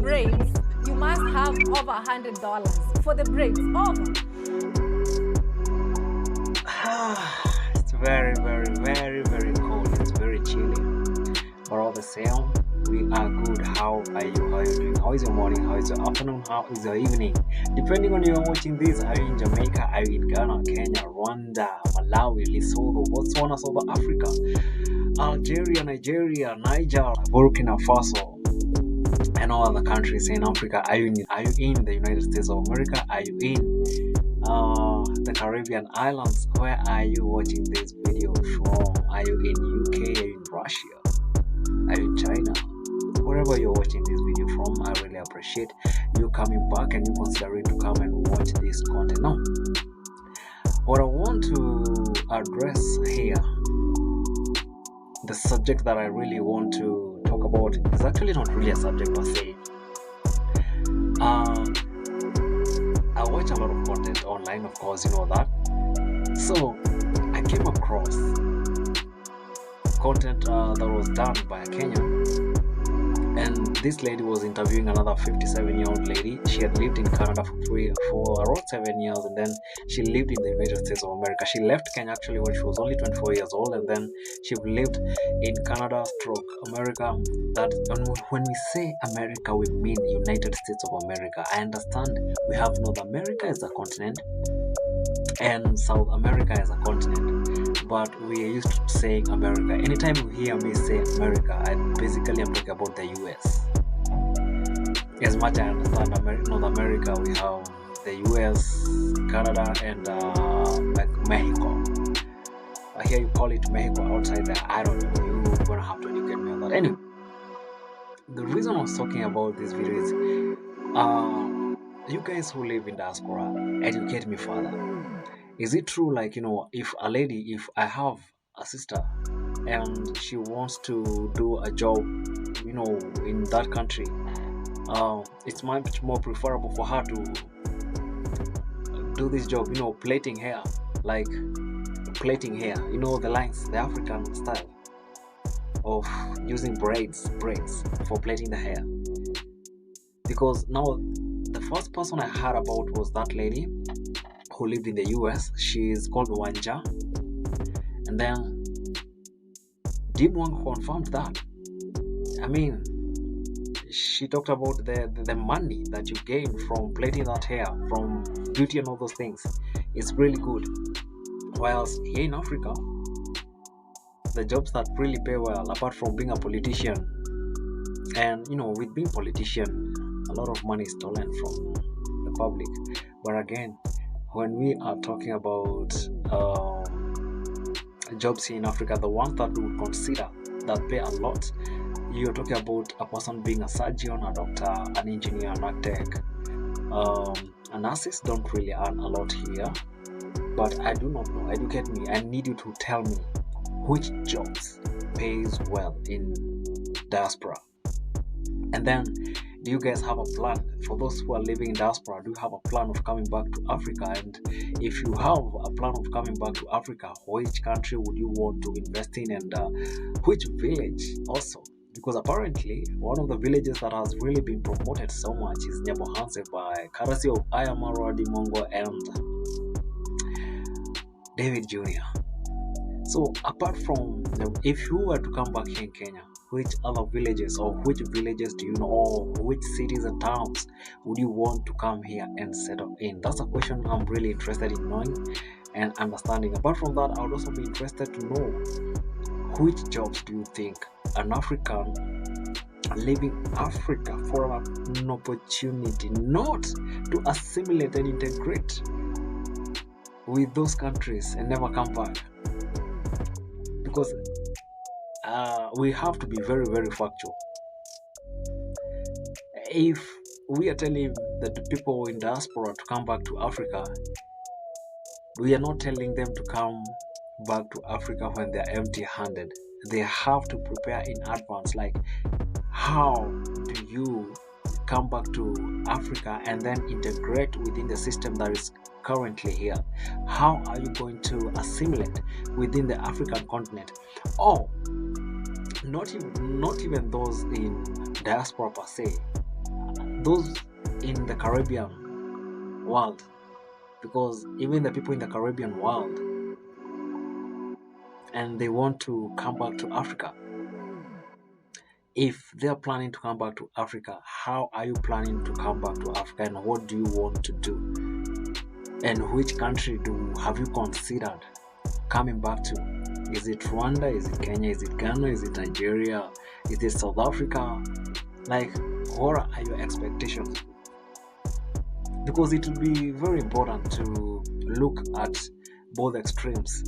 braids, you must have over $100 for the braids. Over. It's very, very, very, very cold. It's very chilly. But all the same, we are good. How are you? How are you doing? How is your morning? How is your afternoon? How is your evening? Depending on you are watching this, are you in Jamaica? Are you in Ghana, Kenya, Rwanda, Malawi, Lesotho, Botswana, South Africa, Algeria, Nigeria, Niger, Burkina Faso, and all other countries in Africa? Are you in the United States of America? Are you in the Caribbean islands? Where are you watching this video from? Are you in UK? Are you in Russia? Are you in China? Wherever you're watching this video from, I really appreciate you coming back and you considering to come and watch this content. Now, what I want to address here, the subject that I really want to talk about is actually not really a subject per se. I watch a lot of content online, of course, you know that. So I came across content that was done by a Kenyan, and this lady was interviewing another 57-year-old lady. She had lived in Canada for around 7 years, and then she lived in the United States of America. She left Kenya actually when she was only 24 years old, and then she lived in Canada stroke America. That when we say America, we mean United States of America. I understand we have North America as a continent and South America as a continent, but we are used to saying America. Anytime you hear me say America, I basically am talking about the U.S. As much as I understand North America, we have the U.S., Canada, and like Mexico. Here you call it Mexico, outside there, I don't know. You're gonna have to educate me on that. Anyway, the reason I was talking about this video is you guys who live in diaspora, educate me further. Is it true, like, if I have a sister and she wants to do a job, in that country, it's much more preferable for her to do this job, plaiting hair, the lines, the African style of using braids for plaiting the hair. Because now, the first person I heard about was that lady who lived in the U.S. She's called Wanja, and then Dee Mwango confirmed that. I mean, she talked about the money that you gain from plaiting that hair, from beauty and all those things. It's really good. Whilst here in Africa, the jobs that really pay well, apart from being a politician, and with being a politician, a lot of money is stolen from the public. But again, when we are talking about jobs here in Africa, the ones that we would consider that pay a lot, you're talking about a person being a surgeon, a doctor, an engineer, an architect. Nurses don't really earn a lot here, but I do not know. Educate me. I need you to tell me which jobs pays well in diaspora. And then, do you guys have a plan? For those who are living in diaspora, do you have a plan of coming back to Africa? And if you have a plan of coming back to Africa, which country would you want to invest in, and which village also? Because apparently, one of the villages that has really been promoted so much is Nyabohanse, by courtesy of Dee Mwango and David Jr. So apart from, if you were to come back here in Kenya, which other villages, or which villages do you know, or which cities and towns would you want to come here and settle in? That's a question I'm really interested in knowing and understanding. Apart from that, I would also be interested to know which jobs do you think an African leaving Africa for an opportunity not to assimilate and integrate with those countries and never come back? Because we have to be very, very factual. If we are telling the people in diaspora to come back to Africa, we are not telling them to come back to Africa when they are empty-handed. They have to prepare in advance, like, how do you come back to Africa and then integrate within the system that is currently here? How are you going to assimilate within the African continent? Or not even those in diaspora per se. those in the Caribbean world, because even the people in the Caribbean world, and they want to come back to Africa. If they're planning to come back to Africa, how are you planning to come back to Africa, and what do you want to do? And which country have you considered coming back to? Is it Rwanda? Is it Kenya? Is it Ghana? Is it Nigeria? Is it South Africa? Like, what are your expectations? Because it will be very important to look at both extremes.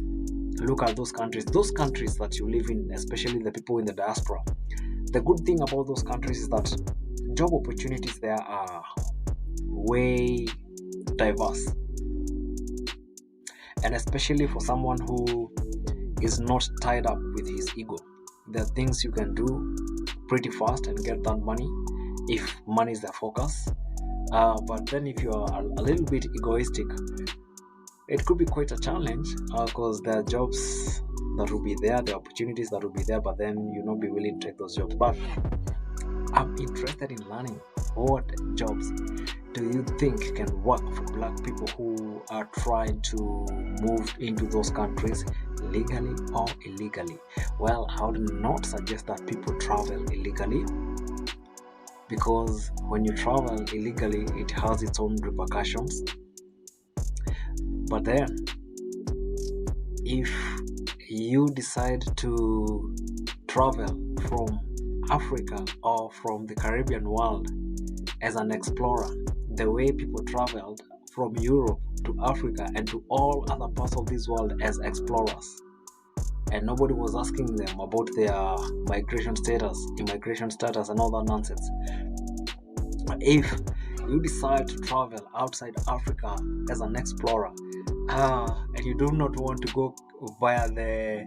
Look at those countries that you live in, especially the people in the diaspora. The good thing about those countries is that job opportunities there are way diverse. And especially for someone who is not tied up with his ego, there are things you can do pretty fast and get that money if money is the focus. But then if you are a little bit egoistic, it could be quite a challenge, because there are jobs that will be there, the opportunities that will be there, but then you not be willing to take those jobs. But I'm interested in learning, what jobs do you think can work for Black people who are trying to move into those countries legally or illegally? Well, I would not suggest that people travel illegally, because when you travel illegally, it has its own repercussions. But then, if you decide to travel from Africa or from the Caribbean world as an explorer, the way people traveled from Europe to Africa and to all other parts of this world as explorers, and nobody was asking them about their immigration status and all that nonsense. If you decide to travel outside Africa as an explorer, and you do not want to go via the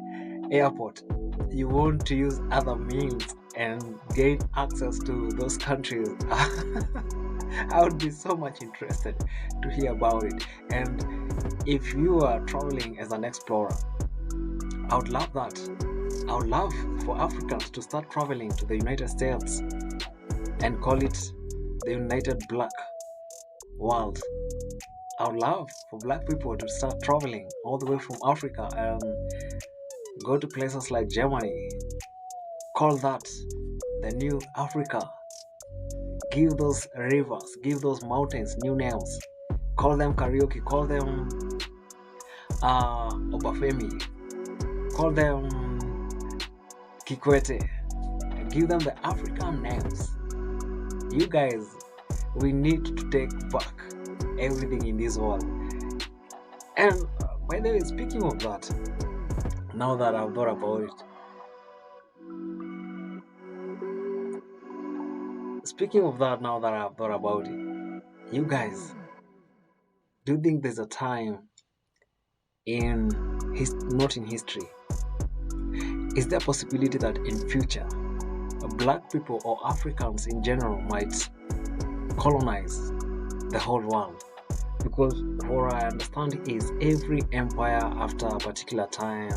airport, you want to use other means and gain access to those countries, I would be so much interested to hear about it. And if you are traveling as an explorer, I would love that. I would love for Africans to start traveling to the United States and call it the United Black World. I would love for Black people to start traveling all the way from Africa and go to places like Germany. Call that the new Africa. Give those rivers, give those mountains new names. Call them karaoke, call them Obafemi, call them Kikwete. Give them the African names. You guys, we need to take back everything in this world. And by the way, speaking of that, now that I've thought about it, you guys, do you think there's a time not in history, is there a possibility that in future Black people or Africans in general might colonize the whole world? Because what I understand is every empire, after a particular time,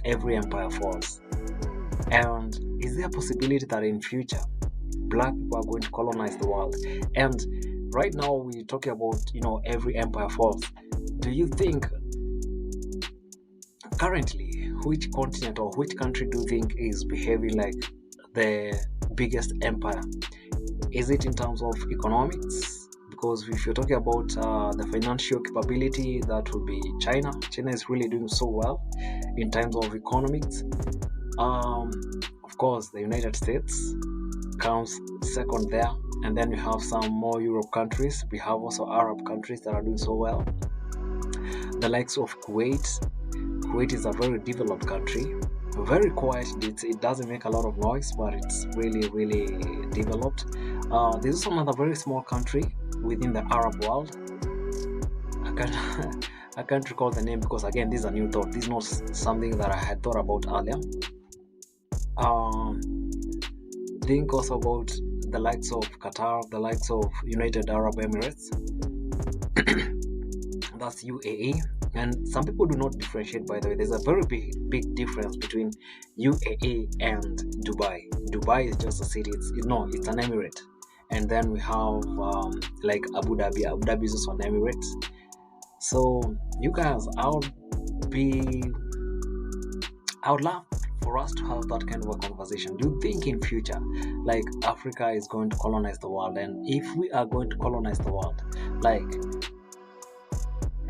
every empire falls. And is there a possibility that in future Black people are going to colonize the world? And right now we're talking about, every empire falls. Do you think currently which continent or which country do you think is behaving like the biggest empire? Is it in terms of economics? Because if you're talking about the financial capability, that would be China. China is really doing so well in terms of economics. Of course, the United States comes second there, and then we have some more Europe countries. We have also Arab countries that are doing so well. The likes of Kuwait. Kuwait is a very developed country, very quiet. It doesn't make a lot of noise, but it's really, really developed. There's also another very small country within the Arab world. I can't recall the name, because again, this is a new thought. This is not something that I had thought about earlier. Think also about the likes of Qatar, the likes of United Arab Emirates. That's UAE. And some people do not differentiate, by the way. There's a very big difference between UAE and Dubai. Dubai is just a city. It's an emirate. and then we have like Abu Dhabi. Abu Dhabi is also an Emirates. So you guys, I would love for us to have that kind of a conversation. Do you think in future, like Africa is going to colonize the world, and if we are going to colonize the world, like,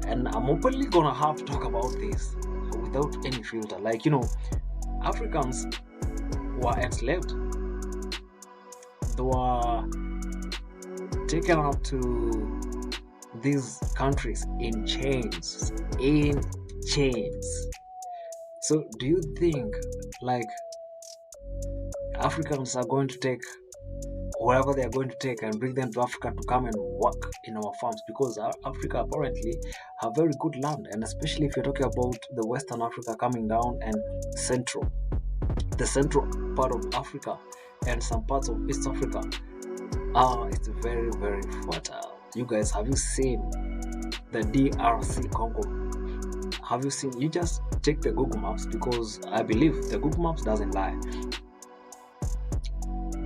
and I'm openly gonna have to talk about this without any filter, like, Africans were enslaved, they were taken out to these countries in chains, So do you think, like, Africans are going to take whatever they are going to take and bring them to Africa to come and work in our farms? Because Africa apparently have very good land, and especially if you're talking about the Western Africa coming down and the central part of Africa and some parts of East Africa, it's very, very fertile. You guys, have you seen the DRC Congo? Have you seen? You just check the Google Maps, because I believe the Google Maps doesn't lie.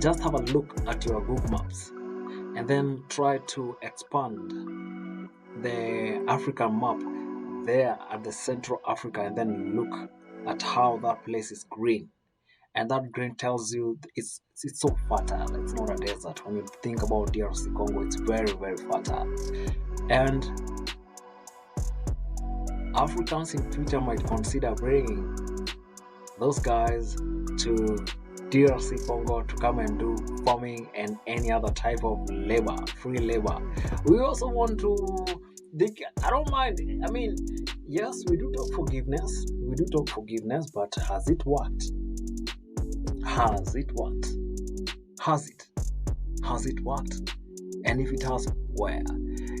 Just have a look at your Google Maps and then try to expand the African map there at the Central Africa, and then look at how that place is green. And that green tells you it's so fertile. It's not a desert. When you think about DRC Congo, it's very, very fertile. And Africans in future might consider bringing those guys to DRC Congo to come and do farming and any other type of labor, free labor. We also want to, I don't mind. I mean, yes, we do talk forgiveness, but has it worked? Has it worked? And if it has, where?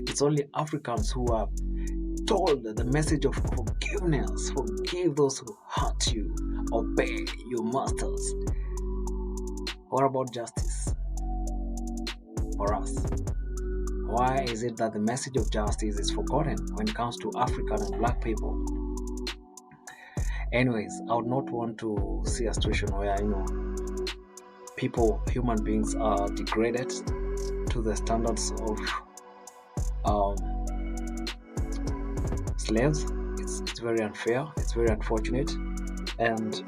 It's only Africans who are told the message of forgiveness. Forgive those who hurt you. Obey your masters. What about justice for us? Why is it that the message of justice is forgotten when it comes to African and Black people? Anyways, I would not want to see a situation where, human beings are degraded to the standards of slaves. It's very unfair. It's very unfortunate. And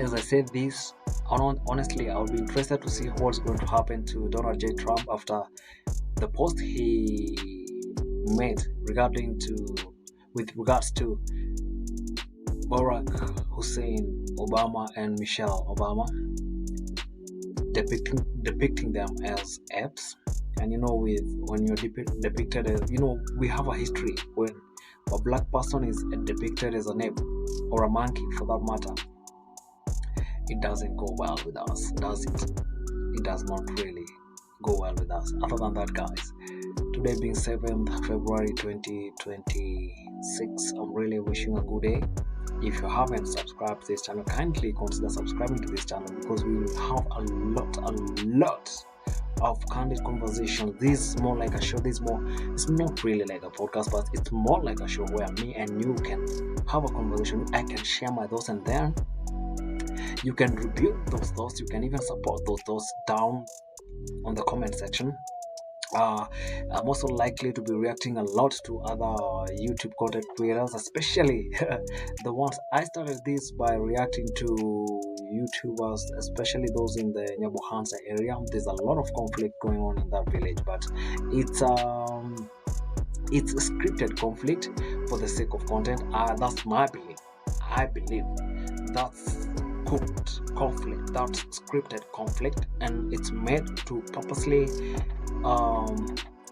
as I said this, honestly, I would be interested to see what's going to happen to Donald J. Trump after the post he made with regards to Barack Hussein Obama and Michelle Obama, depicting them as apes. And when you're depicted as, we have a history when a Black person is depicted as an ape, or a monkey for that matter. It doesn't go well with us, does it? It does not really go well with us. Other than that, guys, today being 7th February 2026, I'm really wishing a good day. If you haven't subscribed to this channel, kindly consider subscribing to this channel, because we will have a lot of candid conversation. This is more like a show. It's not really like a podcast, but it's more like a show where me and you can have a conversation. I can share my thoughts, and then you can rebuke those thoughts. You can even support those thoughts down on the comment section. I'm also likely to be reacting a lot to other YouTube content creators, especially the ones. I started this by reacting to YouTubers, especially those in the Nyabohansa area. There's a lot of conflict going on in that village, but it's a scripted conflict for the sake of content. That's my belief. I believe that's cooked conflict, that's scripted conflict, and it's made to purposely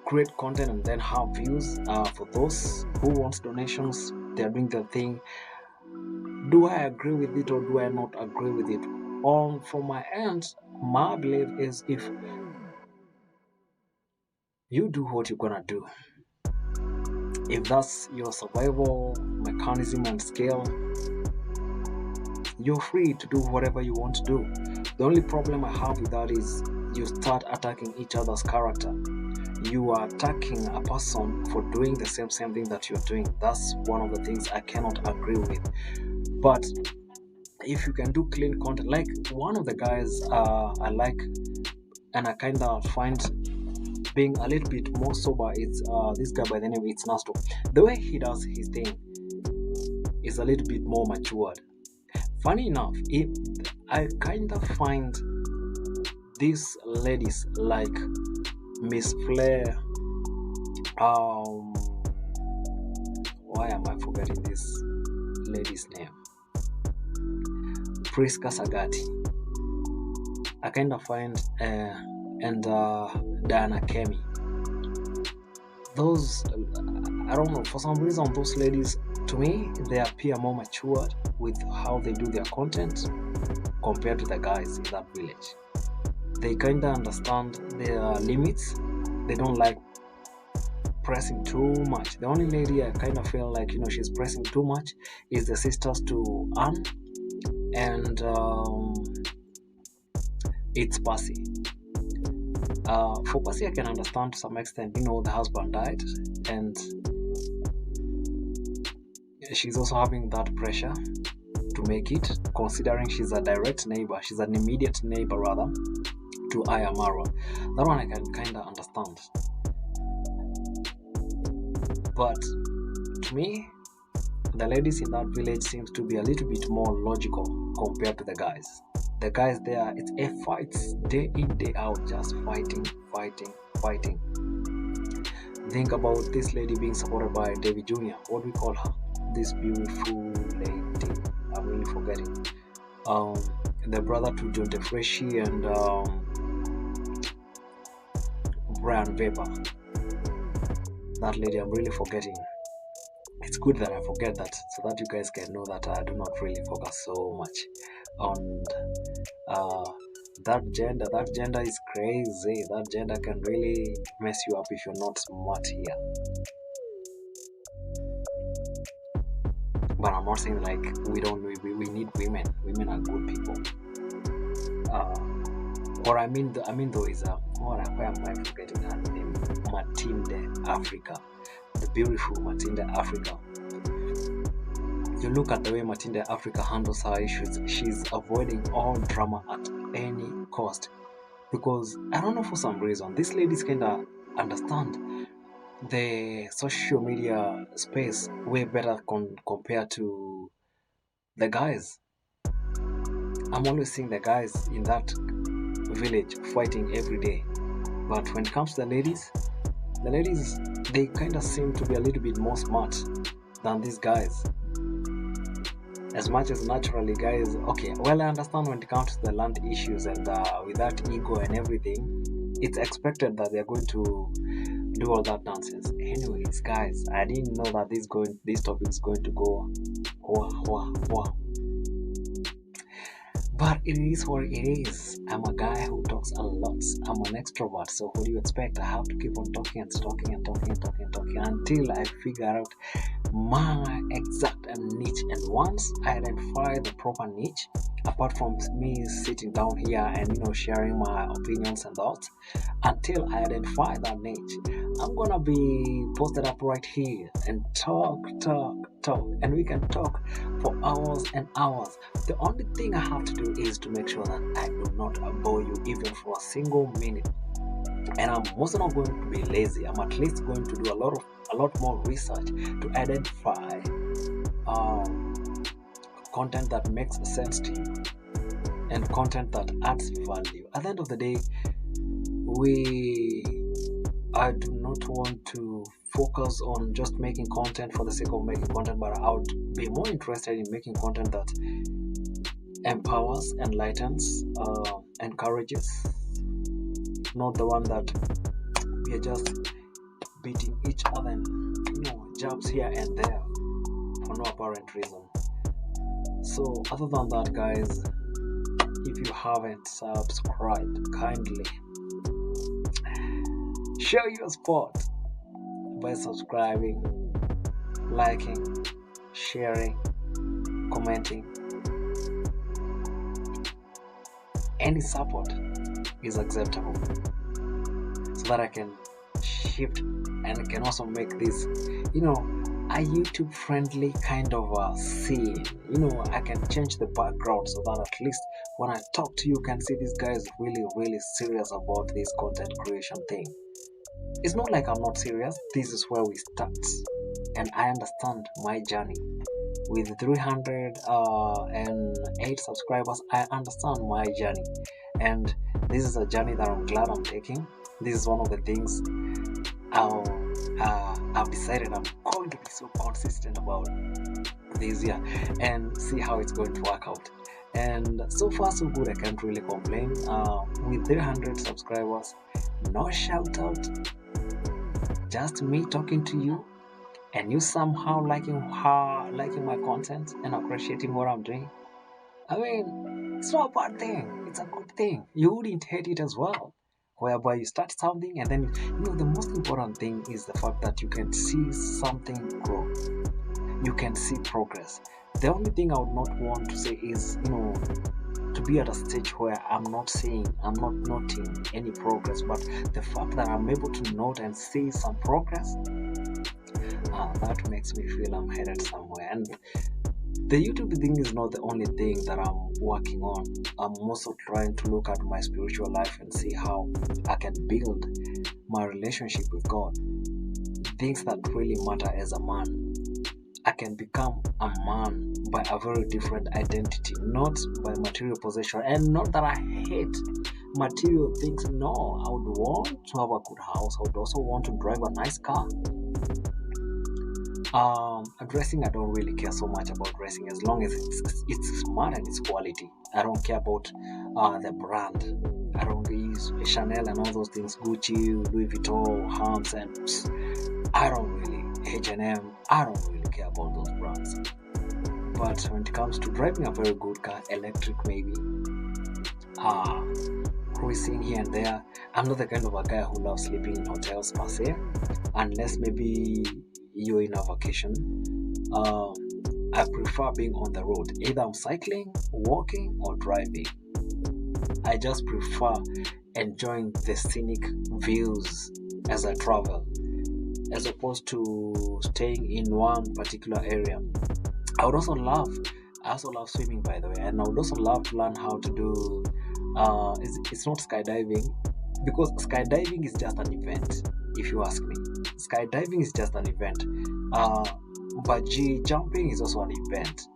create content and then have views. For those who want donations, they're doing their thing. Do I agree with it or do I not agree with it? From my end, my belief is, if you do what you're gonna do, if that's your survival mechanism and skill, you're free to do whatever you want to do. The only problem I have with that is you start attacking each other's character. You are attacking a person for doing the same thing that you're doing. That's one of the things I cannot agree with. But if you can do clean content, like one of the guys I like, and I kind of find being a little bit more sober is this guy by the name it's Nasto. The way he does his thing is a little bit more matured. Funny enough, I kind of find these ladies like Miss Flair. Why am I forgetting this lady's name? Priska Sagati. I kind of find and Diana Kemi. Those I don't know, for some reason those ladies, to me, they appear more matured with how they do their content compared to the guys in that village. They kind of understand their limits. They don't like pressing too much. The only lady I kind of feel like she's pressing too much is the sisters to Anne, and it's Percy. For Percy, I can understand to some extent. The husband died, and she's also having that pressure to make it, considering she's a direct neighbor. She's an immediate neighbor, rather, to Ayamara. That one I can kind of understand. But to me, the ladies in that village seems to be a little bit more logical compared to the guys. The guys there, it's a fights day in, day out, just fighting. Think about this lady being supported by David Jr. What do we call her? This beautiful lady. I'm really forgetting. The brother to John DeFreshy and Brian Weber. That lady, I'm really forgetting. It's good that I forget that, so that you guys can know that I do not really focus so much on that gender. That gender is crazy. That gender can really mess you up if you're not smart here. But I'm not saying like we need women. Women are good people. Or I mean though is why am I forgetting her name? Matilde Africa. The beautiful Matilde Africa. You look at the way Matilde Africa handles her issues. She's avoiding all drama at any cost. Because I don't know, for some reason, these ladies kinda understand the social media space way better compared to the guys. I'm always seeing the guys in that village fighting every day. But when it comes to the ladies, they kind of seem to be a little bit more smart than these guys. As much as naturally guys, okay, well, I understand when it comes to the land issues and with that ego and everything, it's expected that they're going to do all that nonsense. Anyways, guys, I didn't know that this topic is going to go but it is what it is. I'm a guy who talks a lot. I'm an extrovert, so what do you expect? I have to keep on talking until I figure out my exact niche. And once I identify the proper niche, apart from me sitting down here and sharing my opinions and thoughts, until I identify that niche, I'm gonna be posted up right here and talk, and we can talk for hours and hours. The only thing I have to do is to make sure that I do not bore you even for a single minute. And I'm also not going to be lazy. I'm at least going to do a lot more research to identify content that makes sense to you and content that adds value. At the end of the day, I do not want to focus on just making content for the sake of making content, but I would be more interested in making content that empowers, enlightens, encourages, not the one that we are just beating each other and jabs here and there for no apparent reason. So other than that, guys, if you haven't subscribed, kindly show your support by subscribing, liking, sharing, commenting. Any support is acceptable so that I can shift and can also make this a YouTube friendly kind of a scene. I can change the background so that at least when I talk to you, you can see this guy is really, really serious about this content creation thing. It's not like I'm not serious. This is where we start. And I understand my journey. With 308 subscribers, I understand my journey. And this is a journey that I'm glad I'm taking. This is one of the things I've decided I'm going to be so consistent about this year and see how it's going to work out. And so far so good, I can't really complain. With 300 subscribers, no shout out, just me talking to you, and you somehow liking my content and appreciating what I'm doing. I mean, it's not a bad thing. It's a good thing. You wouldn't hate it as well. Whereby you start something and then the most important thing is the fact that you can see something grow. You can see progress. The only thing I would not want to say is to be at a stage where I'm not noting any progress, but the fact that I'm able to note and see some progress, that makes me feel I'm headed somewhere. And the YouTube thing is not the only thing that I'm working on. I'm also trying to look at my spiritual life and see how I can build my relationship with God. Things that really matter as a man. I can become a man by a very different identity, not by material possession. And not that I hate material things. No, I would want to have a good house. I would also want to drive a nice car. Dressing, I don't really care so much about dressing as long as it's smart and it's quality. I don't care about the brand. I don't use Chanel and all those things, Gucci, Louis Vuitton, Hermes, and I don't really H&M. I don't really care about those brands. But when it comes to driving a very good car, electric maybe, cruising here and there, I'm not the kind of a guy who loves sleeping in hotels per se, unless maybe you're in a vacation. I prefer being on the road. Either I'm cycling, walking, or driving. I just prefer enjoying the scenic views as I travel, as opposed to staying in one particular area. I also love swimming, by the way, and I would also love to learn how to do. It's not skydiving, because skydiving is just an event. If you ask me, skydiving is just an event. Bungee jumping is also an event.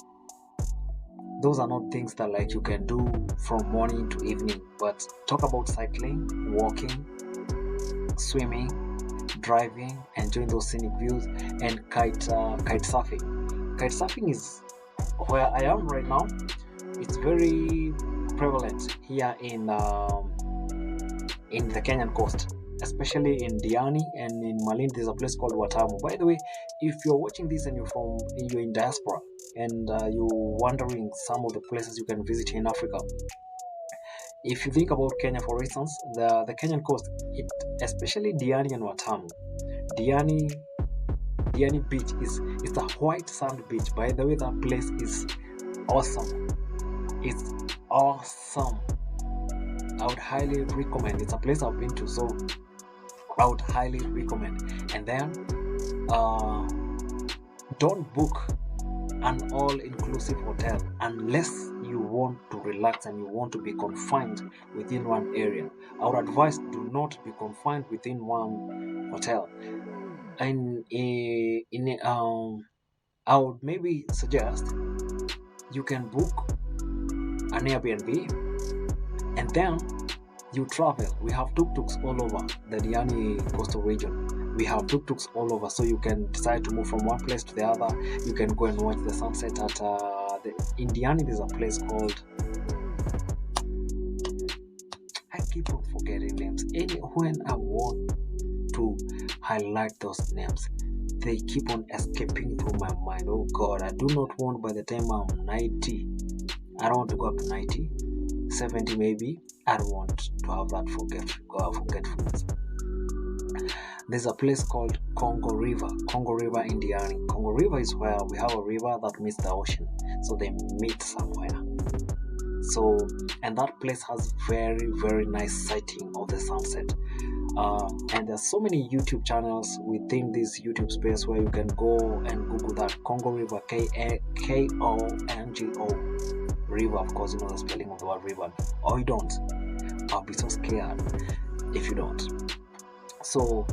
Those are not things that like you can do from morning to evening. But talk about cycling, walking, swimming, driving, enjoying those scenic views, and kite surfing. Kite surfing is where I am right now. It's very prevalent here in the Kenyan coast, especially in Diani and in Malindi. There's a place called Watamu. By the way, if you're watching this and you're in diaspora and you're wondering some of the places you can visit in Africa, if you think about Kenya, for instance, the Kenyan coast, especially Diani and Watamu. Diani beach it's a white sand beach. By the way, that place is awesome. It's awesome. I would highly recommend. It's a place I've been to, so I would highly recommend. And then don't book an all-inclusive hotel unless you want to relax and you want to be confined within one area. I would advise, do not be confined within one hotel. And I would maybe suggest you can book an Airbnb and then you travel. We have tuk-tuks all over the Diani coastal region. We have tuk-tuks all over, so you can decide to move from one place to the other. You can go and watch the sunset at in Diani. There's a place called, I keep on forgetting names. When I want to highlight those names, they keep on escaping through my mind. Oh God, I do not want, by the time I'm 90, I don't want to go up to 90, 70 maybe. I don't want to have that forgetfulness. There's a place called Congo River in Diani. Congo River is where we have a river that meets the ocean, so they meet somewhere. So, and that place has very, very nice sighting of the sunset. And there's so many YouTube channels within this YouTube space where you can go and Google that Congo River, Kongo river. Of course, you know the spelling of the word river, or you don't. I'll be so scared if you don't. So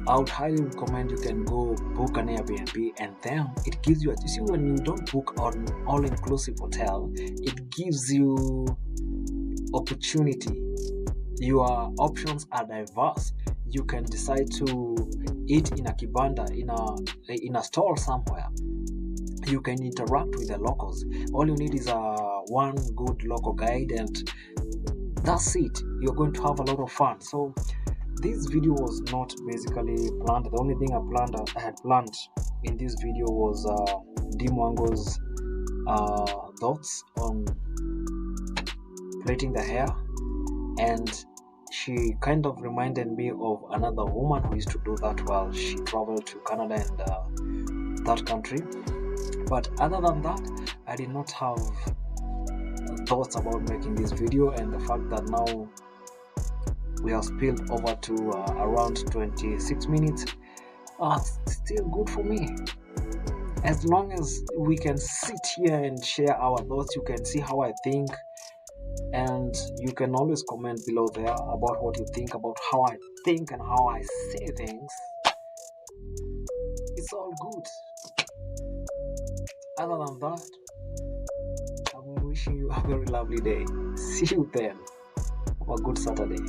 I would highly recommend you can go book an Airbnb, and then it gives you, you see, when you don't book an all-inclusive hotel, it gives you opportunity. Your options are diverse. You can decide to eat in a kibanda, in a stall somewhere. You can interact with the locals. All you need is one good local guide, and that's it. You're going to have a lot of fun. So this video was not basically planned. The only thing I had planned in this video was Dee Mwango's thoughts on plaiting the hair, and she kind of reminded me of another woman who used to do that while she traveled to Canada and that country. But other than that, I did not have thoughts about making this video, and the fact that now we have spilled over to around 26 minutes, still good for me. As long as we can sit here and share our thoughts, you can see how I think, and you can always comment below there about what you think about how I think and how I say things. It's all good. Other than that, I'm wishing you a very lovely day. See you then. Have a good Saturday.